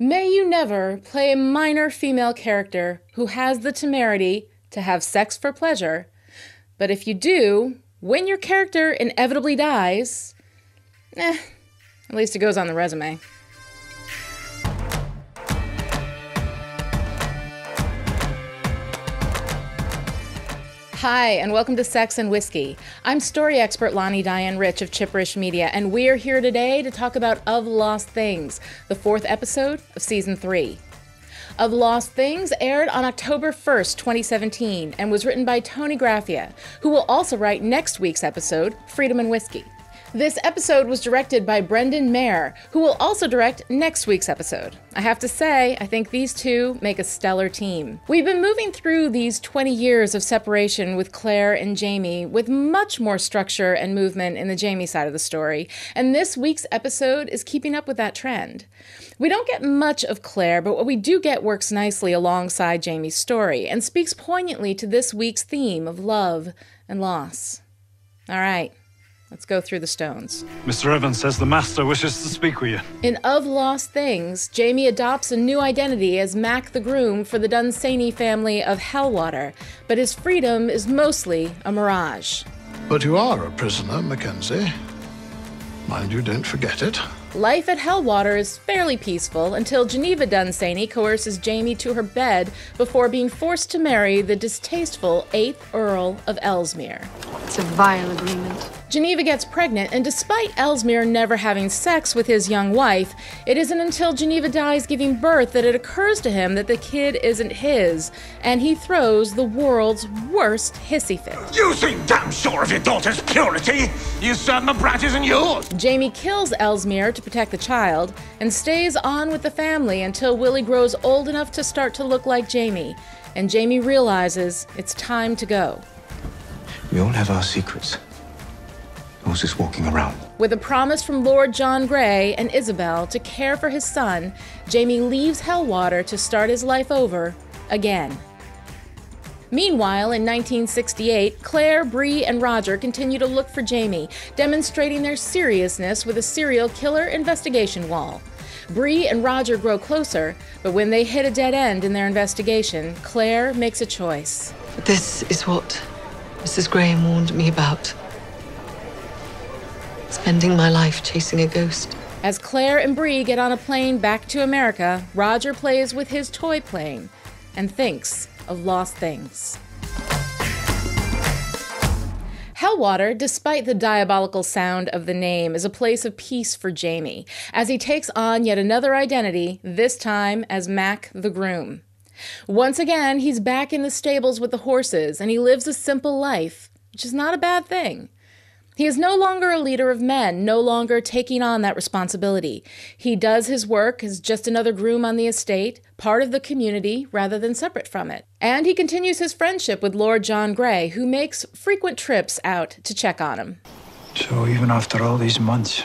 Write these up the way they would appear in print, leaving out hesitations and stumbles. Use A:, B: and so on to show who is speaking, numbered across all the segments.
A: May you never play a minor female character who has the temerity to have sex for pleasure, but if you do, when your character inevitably dies, at least it goes on the resume. Hi, and welcome to Sex and Whiskey. I'm story expert Lani Diane Rich of Chipperish Media, and we're here today to talk about Of Lost Things, the 4th episode of Season 3. Of Lost Things aired on October 1st, 2017, and was written by Tony Graffia, who will also write next week's episode, Freedom and Whiskey. This episode was directed by Brendan Mayer, who will also direct next week's episode. I have to say, I think these two make a stellar team. We've been moving through these 20 years of separation with Claire and Jamie with much more structure and movement in the Jamie side of the story, and this week's episode is keeping up with that trend. We don't get much of Claire, but what we do get works nicely alongside Jamie's story and speaks poignantly to this week's theme of love and loss. All right. Let's go through the stones.
B: Mr. Evans says the Master wishes to speak with you.
A: In Of Lost Things, Jamie adopts a new identity as Mac the groom for the Dunsany family of Hellwater, but his freedom is mostly a mirage.
C: But you are a prisoner, Mackenzie. Mind you, don't forget it.
A: Life at Hellwater is fairly peaceful until Geneva Dunsany coerces Jamie to her bed before being forced to marry the distasteful 8th Earl of Ellesmere.
D: It's a vile agreement.
A: Geneva gets pregnant, and despite Ellesmere never having sex with his young wife, it isn't until Geneva dies giving birth that it occurs to him that the kid isn't his, and he throws the world's worst hissy fit.
E: You seem damn sure of your daughter's purity! You certain the brat isn't yours!
A: Jamie kills Ellesmere to protect the child, and stays on with the family until Willie grows old enough to start to look like Jamie, and Jamie realizes it's time to go.
F: We all have our secrets. Who's just walking around?
A: With a promise from Lord John Grey and Isabel to care for his son, Jamie leaves Hellwater to start his life over again. Meanwhile, in 1968, Claire, Bree, and Roger continue to look for Jamie, demonstrating their seriousness with a serial killer investigation wall. Bree and Roger grow closer, but when they hit a dead end in their investigation, Claire makes a choice.
D: This is what Mrs. Graham warned me about. Spending my life chasing a ghost.
A: As Claire and Bree get on a plane back to America, Roger plays with his toy plane and thinks of lost things. Hellwater, despite the diabolical sound of the name, is a place of peace for Jamie, as he takes on yet another identity, this time as Mac the groom. Once again, he's back in the stables with the horses, and he lives a simple life, which is not a bad thing. He is no longer a leader of men, no longer taking on that responsibility. He does his work as just another groom on the estate, part of the community rather than separate from it. And he continues his friendship with Lord John Grey, who makes frequent trips out to check on him.
G: So even after all these months,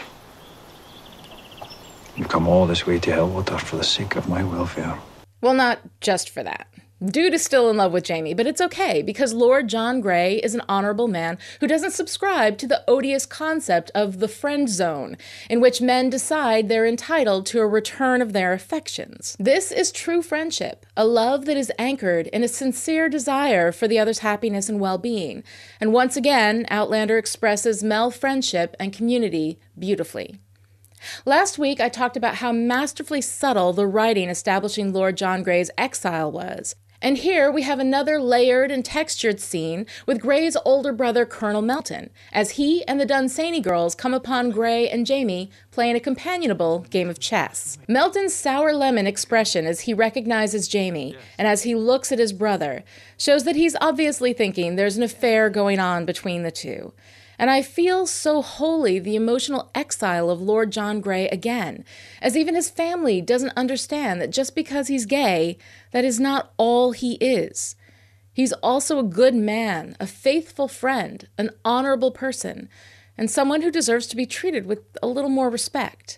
G: you've come all this way to Hellwater for the sake of my welfare?
A: Well, not just for that. Dude is still in love with Jamie, but it's okay because Lord John Grey is an honorable man who doesn't subscribe to the odious concept of the friend zone, in which men decide they're entitled to a return of their affections. This is true friendship, a love that is anchored in a sincere desire for the other's happiness and well-being. And once again, Outlander expresses male friendship and community beautifully. Last week, I talked about how masterfully subtle the writing establishing Lord John Grey's exile was. And here we have another layered and textured scene with Grey's older brother, Colonel Melton, as he and the Dunsany girls come upon Grey and Jamie playing a companionable game of chess. Melton's sour lemon expression as he recognizes Jamie and as he looks at his brother shows that he's obviously thinking there's an affair going on between the two. And I feel so wholly the emotional exile of Lord John Grey again, as even his family doesn't understand that just because he's gay, that is not all he is. He's also a good man, a faithful friend, an honorable person, and someone who deserves to be treated with a little more respect.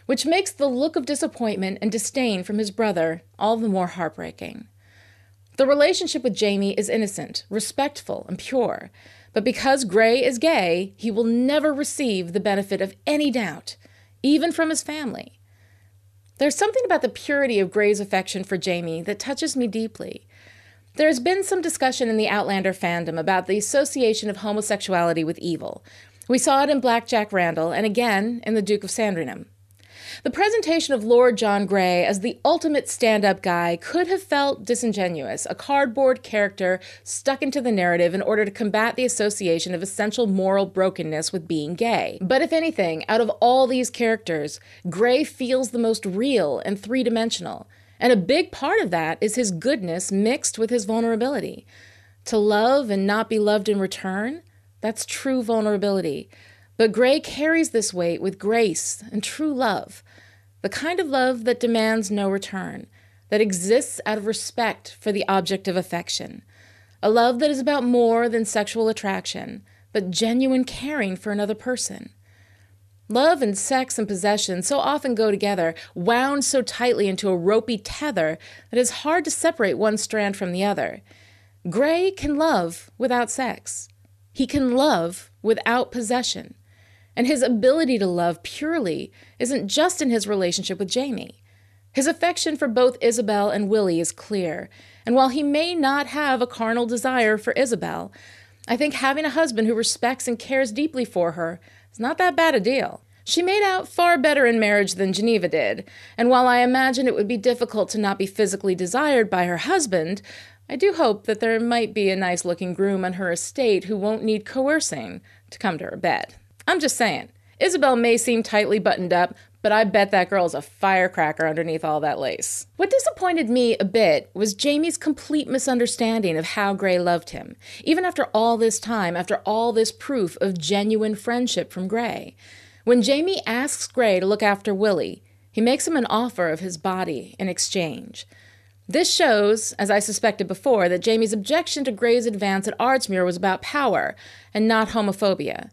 A: Which makes the look of disappointment and disdain from his brother all the more heartbreaking. The relationship with Jamie is innocent, respectful, and pure. But because Grey is gay, he will never receive the benefit of any doubt, even from his family. There's something about the purity of Gray's affection for Jamie that touches me deeply. There has been some discussion in the Outlander fandom about the association of homosexuality with evil. We saw it in Black Jack Randall and again in the Duke of Sandringham. The presentation of Lord John Grey as the ultimate stand-up guy could have felt disingenuous, a cardboard character stuck into the narrative in order to combat the association of essential moral brokenness with being gay. But if anything, out of all these characters, Grey feels the most real and three-dimensional. And a big part of that is his goodness mixed with his vulnerability. To love and not be loved in return, that's true vulnerability. But Grey carries this weight with grace and true love, the kind of love that demands no return, that exists out of respect for the object of affection, a love that is about more than sexual attraction, but genuine caring for another person. Love and sex and possession so often go together, wound so tightly into a ropey tether that it's hard to separate one strand from the other. Grey can love without sex. He can love without possession. And his ability to love purely isn't just in his relationship with Jamie. His affection for both Isabel and Willie is clear, and while he may not have a carnal desire for Isabel, I think having a husband who respects and cares deeply for her is not that bad a deal. She made out far better in marriage than Geneva did, and while I imagine it would be difficult to not be physically desired by her husband, I do hope that there might be a nice-looking groom on her estate who won't need coercing to come to her bed. I'm just saying, Isabel may seem tightly buttoned up, but I bet that girl's a firecracker underneath all that lace. What disappointed me a bit was Jamie's complete misunderstanding of how Grey loved him, even after all this time, after all this proof of genuine friendship from Grey. When Jamie asks Grey to look after Willie, he makes him an offer of his body in exchange. This shows, as I suspected before, that Jamie's objection to Grey's advance at Ardsmuir was about power and not homophobia.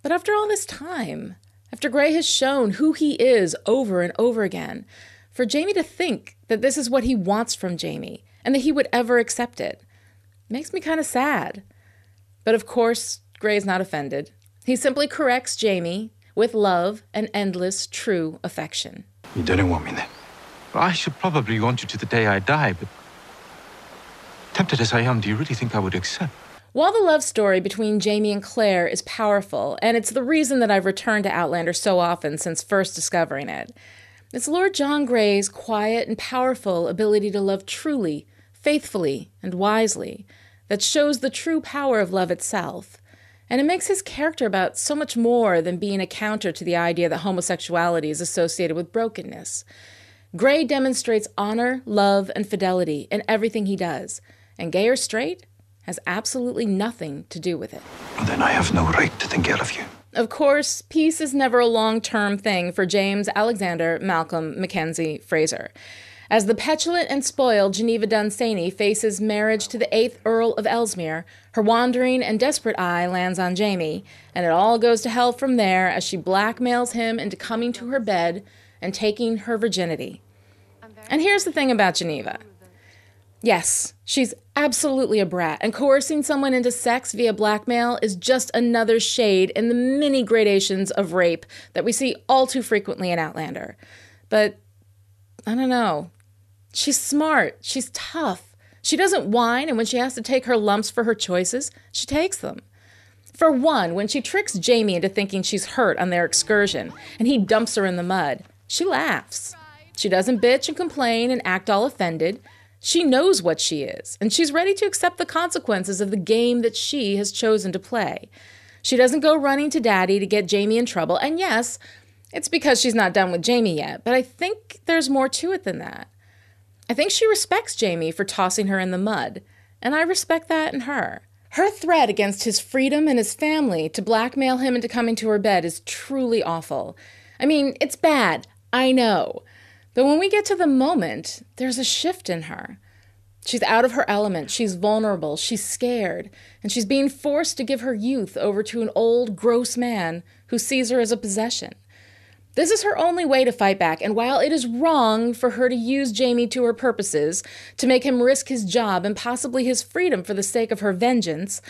A: But after all this time, after Grey has shown who he is over and over again, for Jamie to think that this is what he wants from Jamie and that he would ever accept it makes me kind of sad. But of course, Grey's not offended. He simply corrects Jamie with love and endless true affection.
F: You didn't want me then.
H: I should probably want you to the day I die, but tempted as I am, do you really think I would accept?
A: While the love story between Jamie and Claire is powerful, and it's the reason that I've returned to Outlander so often since first discovering it, it's Lord John Grey's quiet and powerful ability to love truly, faithfully, and wisely that shows the true power of love itself. And it makes his character about so much more than being a counter to the idea that homosexuality is associated with brokenness. Grey demonstrates honor, love, and fidelity in everything he does, and gay or straight has absolutely nothing to do with it.
F: Well, then I have no right to think ill of you.
A: Of course, peace is never a long-term thing for James Alexander Malcolm Mackenzie Fraser. As the petulant and spoiled Geneva Dunsany faces marriage to the 8th Earl of Ellesmere, her wandering and desperate eye lands on Jamie, and it all goes to hell from there as she blackmails him into coming to her bed and taking her virginity. And here's the thing about Geneva. Yes, she's absolutely a brat, and coercing someone into sex via blackmail is just another shade in the many gradations of rape that we see all too frequently in Outlander. But, I don't know. She's smart. She's tough. She doesn't whine, and when she has to take her lumps for her choices, she takes them. For one, when she tricks Jamie into thinking she's hurt on their excursion, and he dumps her in the mud, she laughs. She doesn't bitch and complain and act all offended. She knows what she is, and she's ready to accept the consequences of the game that she has chosen to play. She doesn't go running to Daddy to get Jamie in trouble, and yes, it's because she's not done with Jamie yet, but I think there's more to it than that. I think she respects Jamie for tossing her in the mud, and I respect that in her. Her threat against his freedom and his family to blackmail him into coming to her bed is truly awful. I mean, it's bad, I know. But when we get to the moment, there's a shift in her. She's out of her element, she's vulnerable, she's scared, and she's being forced to give her youth over to an old, gross man who sees her as a possession. This is her only way to fight back, and while it is wrong for her to use Jamie to her purposes, to make him risk his job and possibly his freedom for the sake of her vengeance,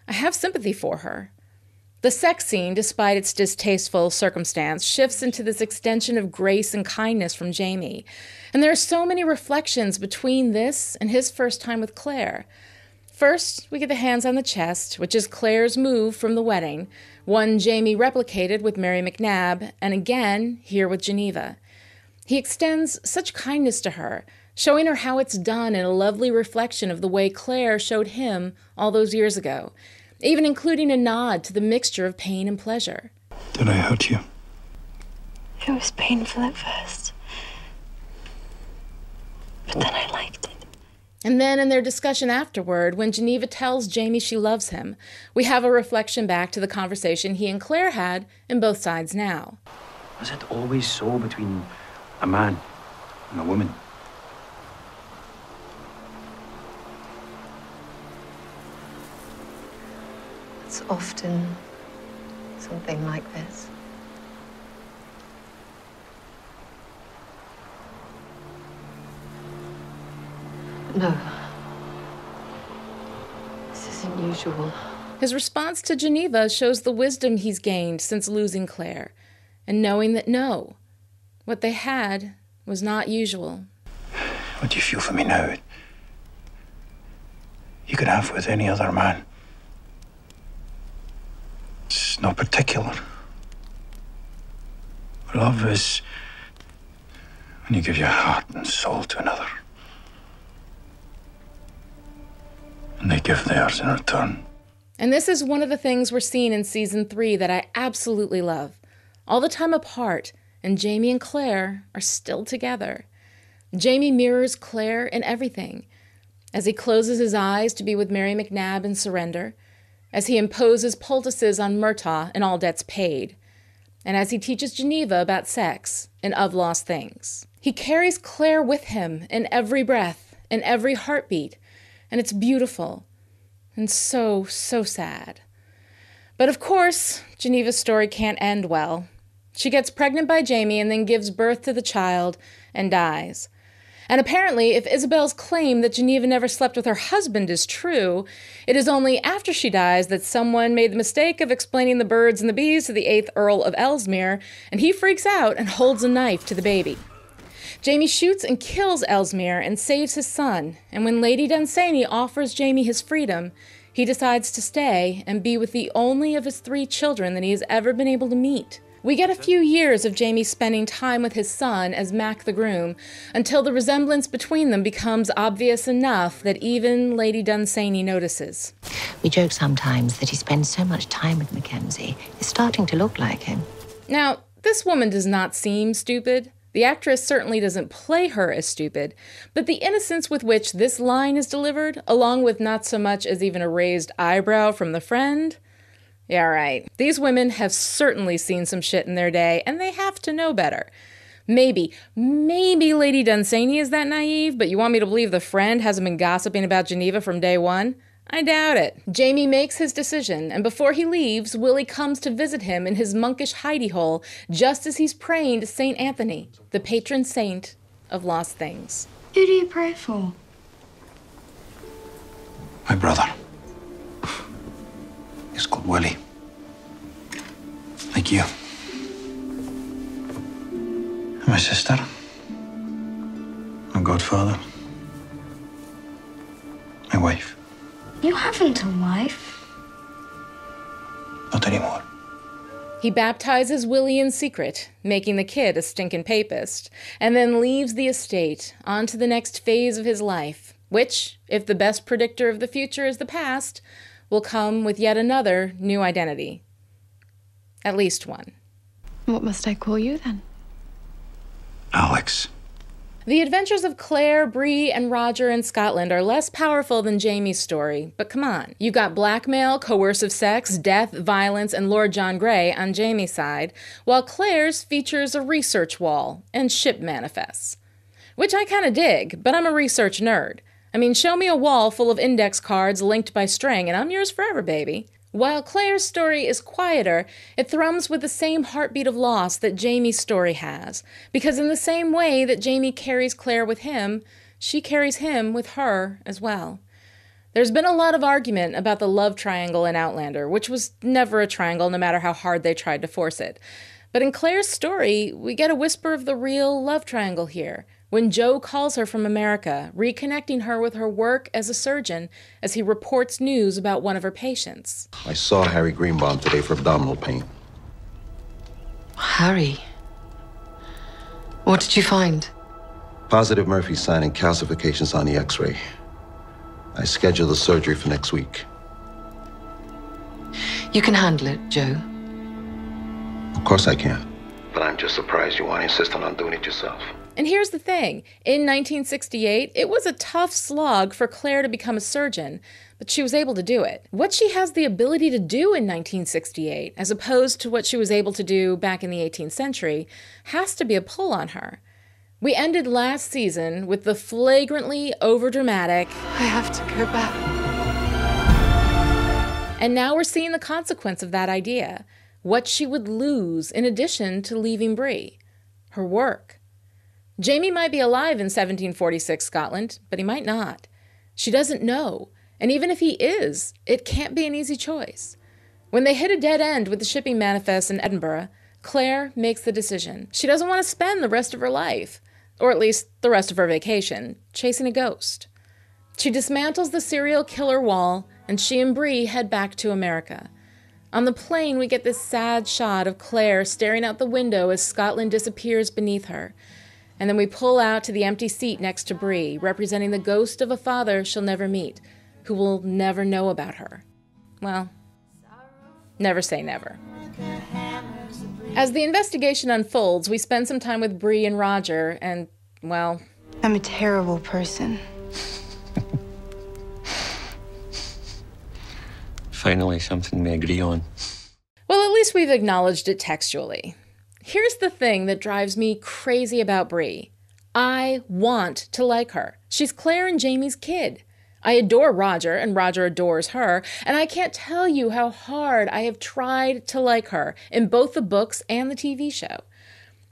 A: I have sympathy for her. The sex scene, despite its distasteful circumstance, shifts into this extension of grace and kindness from Jamie. And there are so many reflections between this and his first time with Claire. First, we get the hands on the chest, which is Claire's move from the wedding, one Jamie replicated with Mary McNabb, and again here with Geneva. He extends such kindness to her, showing her how it's done in a lovely reflection of the way Claire showed him all those years ago, even including a nod to the mixture of pain and pleasure.
G: Did I hurt you?
I: It was painful at first, but then I liked it.
A: And then in their discussion afterward, when Geneva tells Jamie she loves him, we have a reflection back to the conversation he and Claire had in Both Sides Now.
G: Was it always so between a man and a woman?
D: It's often something like this. No. This isn't usual.
A: His response to Geneva shows the wisdom he's gained since losing Claire, and knowing that no, what they had was not usual.
G: What do you feel for me now? You could have with any other man. It's not particular. Love is when you give your heart and soul to another, and they give theirs in return.
A: And this is one of the things we're seeing in season 3 that I absolutely love. All the time apart, and Jamie and Claire are still together. Jamie mirrors Claire in everything. As he closes his eyes to be with Mary McNabb in Surrender, as he imposes poultices on Murtaugh in All Debts Paid, and as he teaches Geneva about sex in Of Lost Things. He carries Claire with him in every breath, in every heartbeat, and it's beautiful and so, so sad. But of course, Geneva's story can't end well. She gets pregnant by Jamie and then gives birth to the child and dies. And apparently, if Isabel's claim that Geneva never slept with her husband is true, it is only after she dies that someone made the mistake of explaining the birds and the bees to the 8th Earl of Ellesmere, and he freaks out and holds a knife to the baby. Jamie shoots and kills Ellesmere and saves his son, and when Lady Dunsany offers Jamie his freedom, he decides to stay and be with the only of his 3 children that he has ever been able to meet. We get a few years of Jamie spending time with his son as Mac the groom, until the resemblance between them becomes obvious enough that even Lady Dunsany notices.
J: We joke sometimes that he spends so much time with Mackenzie, it's starting to look like him.
A: Now, this woman does not seem stupid. The actress certainly doesn't play her as stupid, but the innocence with which this line is delivered, along with not so much as even a raised eyebrow from the friend... Yeah, right. These women have certainly seen some shit in their day, and they have to know better. Maybe Lady Dunsany is that naive, but you want me to believe the friend hasn't been gossiping about Geneva from day one? I doubt it. Jamie makes his decision, and before he leaves, Willie comes to visit him in his monkish hidey hole, just as he's praying to St. Anthony, the patron saint of lost things.
I: Who do you pray for?
G: My brother. He's called Willie. Like you. And my sister. My godfather. My wife.
I: You haven't a wife.
G: Not anymore.
A: He baptizes Willie in secret, making the kid a stinking papist, and then leaves the estate on to the next phase of his life, which, if the best predictor of the future is the past, will come with yet another new identity. At least one.
I: What must I call you then?
G: Alex.
A: The adventures of Claire, Bree, and Roger in Scotland are less powerful than Jamie's story, but come on. You've got blackmail, coercive sex, death, violence, and Lord John Grey on Jamie's side, while Claire's features a research wall and ship manifests. Which I kind of dig, but I'm a research nerd. I mean, show me a wall full of index cards linked by string, and I'm yours forever, baby. While Claire's story is quieter, it thrums with the same heartbeat of loss that Jamie's story has, because in the same way that Jamie carries Claire with him, she carries him with her as well. There's been a lot of argument about the love triangle in Outlander, which was never a triangle no matter how hard they tried to force it. But in Claire's story, we get a whisper of the real love triangle here, when Joe calls her from America, reconnecting her with her work as a surgeon as he reports news about one of her patients.
K: I saw Harry Greenbaum today for abdominal pain.
D: Harry? What did you find?
K: Positive Murphy sign and calcifications on the x-ray. I scheduled the surgery for next week.
D: You can handle it, Joe.
K: Of course I can. But I'm just surprised you want to insist on doing it yourself.
A: And here's the thing. In 1968, it was a tough slog for Claire to become a surgeon, but she was able to do it. What she has the ability to do in 1968, as opposed to what she was able to do back in the 18th century, has to be a pull on her. We ended last season with the flagrantly overdramatic,
D: I have to go back.
A: And now we're seeing the consequence of that idea. What she would lose in addition to leaving Bree. Her work. Jamie might be alive in 1746 Scotland, but he might not. She doesn't know. And even if he is, it can't be an easy choice. When they hit a dead end with the shipping manifest in Edinburgh, Claire makes the decision. She doesn't want to spend the rest of her life, or at least the rest of her vacation, chasing a ghost. She dismantles the serial killer wall, and she and Bree head back to America. On the plane, we get this sad shot of Claire staring out the window as Scotland disappears beneath her. And then we pull out to the empty seat next to Bree, representing the ghost of a father she'll never meet, who will never know about her. Well, never say never. As the investigation unfolds, we spend some time with Bree and Roger, and, well...
I: I'm a terrible person.
L: Finally, something we agree on.
A: Well, at least we've acknowledged it textually. Here's the thing that drives me crazy about Bree. I want to like her. She's Claire and Jamie's kid. I adore Roger, and Roger adores her, and I can't tell you how hard I have tried to like her in both the books and the TV show.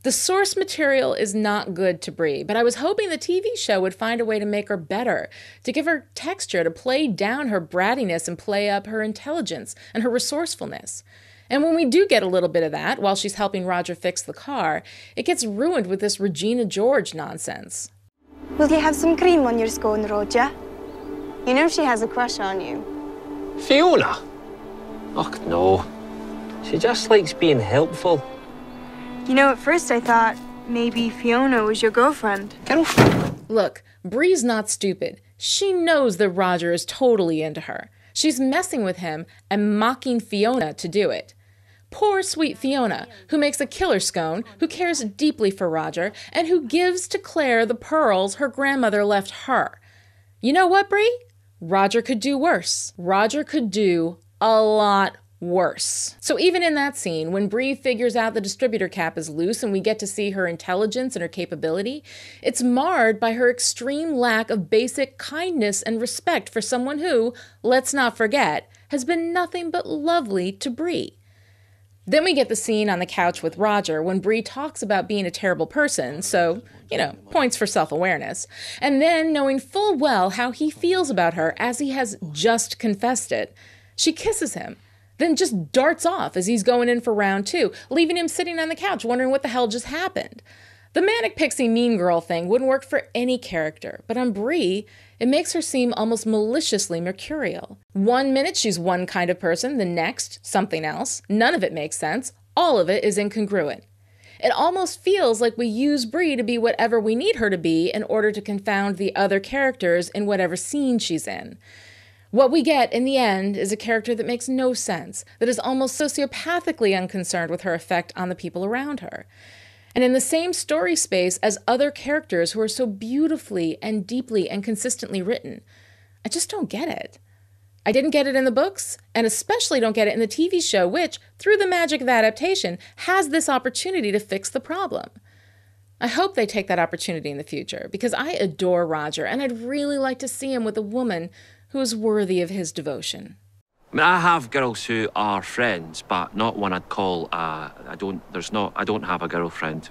A: The source material is not good to Bree, but I was hoping the TV show would find a way to make her better, to give her texture, to play down her brattiness and play up her intelligence and her resourcefulness. And when we do get a little bit of that, while she's helping Roger fix the car, it gets ruined with this Regina George nonsense.
M: Will you have some cream on your scone, Roger? You know she has a crush on you.
L: Fiona? Oh, no. She just likes being helpful.
M: You know, at first I thought maybe Fiona was your girlfriend.
L: Girlfriend?
A: Look, Bree's not stupid. She knows that Roger is totally into her. She's messing with him and mocking Fiona to do it. Poor sweet Fiona, who makes a killer scone, who cares deeply for Roger, and who gives to Claire the pearls her grandmother left her. You know what, Bree? Roger could do worse. Roger could do a lot worse. So even in that scene, when Bree figures out the distributor cap is loose and we get to see her intelligence and her capability, it's marred by her extreme lack of basic kindness and respect for someone who, let's not forget, has been nothing but lovely to Bree. Then we get the scene on the couch with Roger when Bree talks about being a terrible person, so, points for self-awareness, and then knowing full well how he feels about her as he has just confessed it. She kisses him, then just darts off as he's going in for round 2, leaving him sitting on the couch wondering what the hell just happened. The manic pixie mean girl thing wouldn't work for any character, but on Bree, it makes her seem almost maliciously mercurial. 1 minute she's one kind of person, the next, something else. None of it makes sense. All of it is incongruent. It almost feels like we use Bree to be whatever we need her to be in order to confound the other characters in whatever scene she's in. What we get in the end is a character that makes no sense, that is almost sociopathically unconcerned with her effect on the people around her. And in the same story space as other characters who are so beautifully and deeply and consistently written. I just don't get it. I didn't get it in the books, and especially don't get it in the TV show, which, through the magic of adaptation, has this opportunity to fix the problem. I hope they take that opportunity in the future, because I adore Roger, and I'd really like to see him with a woman who is worthy of his devotion.
L: I mean, I have girls who are friends, but not one I'd call, I don't have a girlfriend.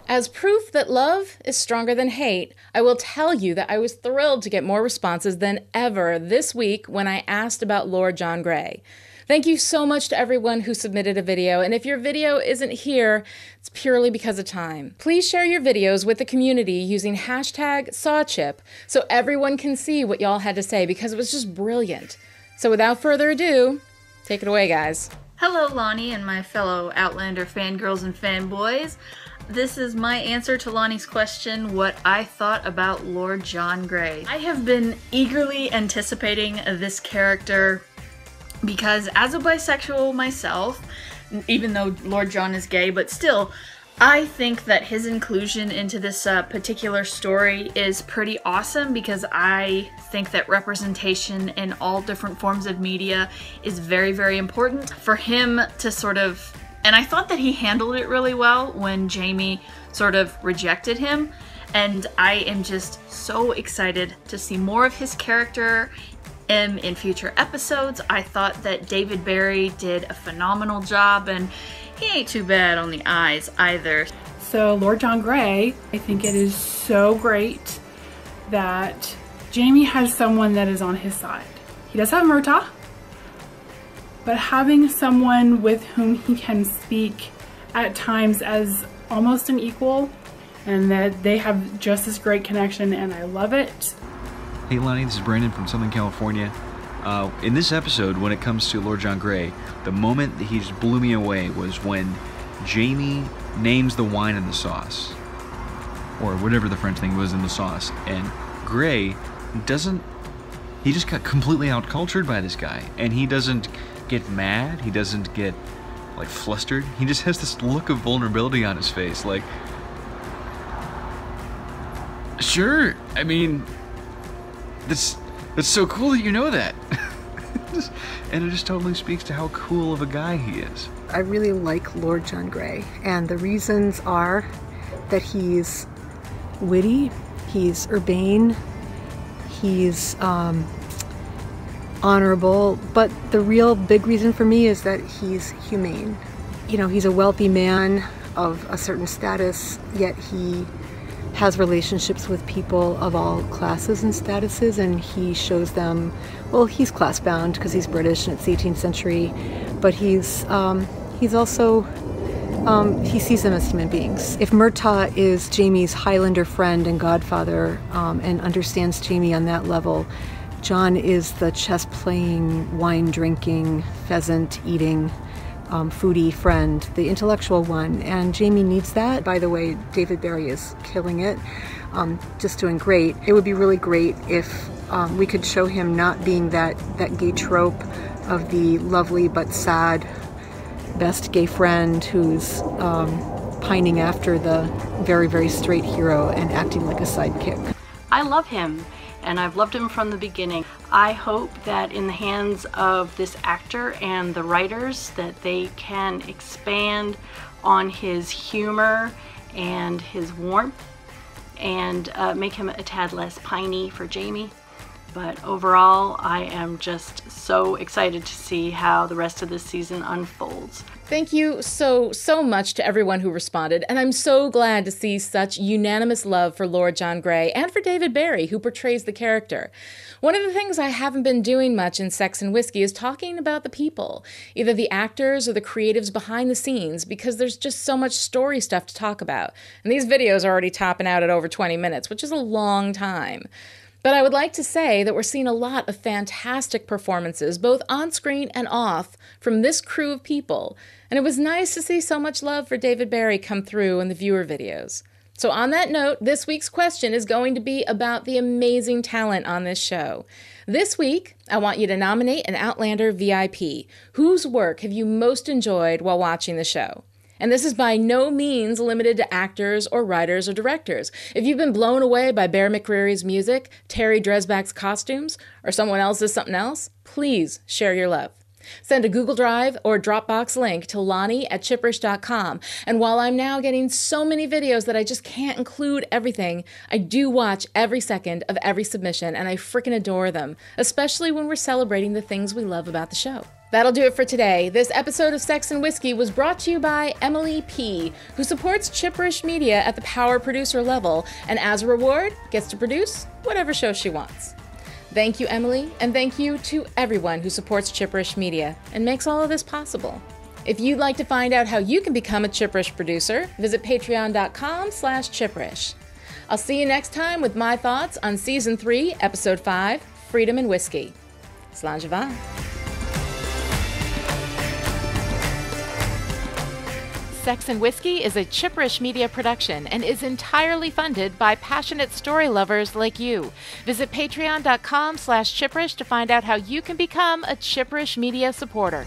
A: As proof that love is stronger than hate, I will tell you that I was thrilled to get more responses than ever this week when I asked about Lord John Grey. Thank you so much to everyone who submitted a video, and if your video isn't here, it's purely because of time. Please share your videos with the community using hashtag #SawChip so everyone can see what y'all had to say, because it was just brilliant. So without further ado, take it away, guys.
N: Hello, Lani and my fellow Outlander fangirls and fanboys. This is my answer to Lani's question, what I thought about Lord John Grey. I have been eagerly anticipating this character because as a bisexual myself, even though Lord John is gay, but still, I think that his inclusion into this particular story is pretty awesome because I think that representation in all different forms of media is very, very important. For him to sort of, and I thought that he handled it really well when Jamie sort of rejected him, and I am just so excited to see more of his character in future episodes. I thought that David Barry did a phenomenal job, and he ain't too bad on the eyes either.
O: So Lord John Grey, I think it is so great that Jamie has someone that is on his side. He does have Murtagh, but having someone with whom he can speak at times as almost an equal, and that they have just this great connection, and I love it.
P: Hey Lani, this is Brandon from Southern California. In this episode, when it comes to Lord John Grey, the moment that he just blew me away was when Jamie names the wine in the sauce, or whatever the French thing was in the sauce, and Grey doesn't, he just got completely out-cultured by this guy, and he doesn't get mad, he doesn't get like flustered, he just has this look of vulnerability on his face, like, sure, I mean, that's so cool that you know that. And it just totally speaks to how cool of a guy he is.
Q: I really like Lord John Grey, and the reasons are that he's witty, he's urbane, he's honorable, but the real big reason for me is that he's humane. You know, he's a wealthy man of a certain status, yet he has relationships with people of all classes and statuses, and he shows them, well, he's class-bound because he's British and it's the 18th century, but he's also, he sees them as human beings. If Murtagh is Jamie's Highlander friend and godfather and understands Jamie on that level, John is the chess-playing, wine-drinking, pheasant-eating, foodie friend, the intellectual one, and Jamie needs that. By the way, David Barry is killing it, just doing great. It would be really great if we could show him not being that gay trope of the lovely but sad best gay friend who's pining after the very, very straight hero and acting like a sidekick.
R: I love him, and I've loved him from the beginning. I hope that in the hands of this actor and the writers that they can expand on his humor and his warmth and make him a tad less piney for Jamie. But overall, I am just so excited to see how the rest of this season unfolds.
A: Thank you so much to everyone who responded, and I'm so glad to see such unanimous love for Lord John Grey and for David Barry, who portrays the character. One of the things I haven't been doing much in Sex and Whiskey is talking about the people, either the actors or the creatives behind the scenes, because there's just so much story stuff to talk about. And these videos are already topping out at over 20 minutes, which is a long time. But I would like to say that we're seeing a lot of fantastic performances, both on screen and off, from this crew of people. And it was nice to see so much love for David Barry come through in the viewer videos. So on that note, this week's question is going to be about the amazing talent on this show. This week, I want you to nominate an Outlander VIP. Whose work have you most enjoyed while watching the show? And this is by no means limited to actors or writers or directors. If you've been blown away by Bear McCreary's music, Terry Dresbach's costumes, or someone else's something else, please share your love. Send a Google Drive or Dropbox link to Lani@Chipperish.com. And while I'm now getting so many videos that I just can't include everything, I do watch every second of every submission, and I freaking adore them, especially when we're celebrating the things we love about the show. That'll do it for today. This episode of Sex and Whiskey was brought to you by Emily P., who supports Chipperish Media at the power producer level, and as a reward, gets to produce whatever show she wants. Thank you, Emily, and thank you to everyone who supports Chipperish Media and makes all of this possible. If you'd like to find out how you can become a Chipperish producer, visit patreon.com/Chipperish. I'll see you next time with my thoughts on Season 3, Episode 5, Freedom and Whiskey. Slàinte. Sex and Whiskey is a Chipperish Media production and is entirely funded by passionate story lovers like you. Visit patreon.com/Chipperish to find out how you can become a Chipperish Media supporter.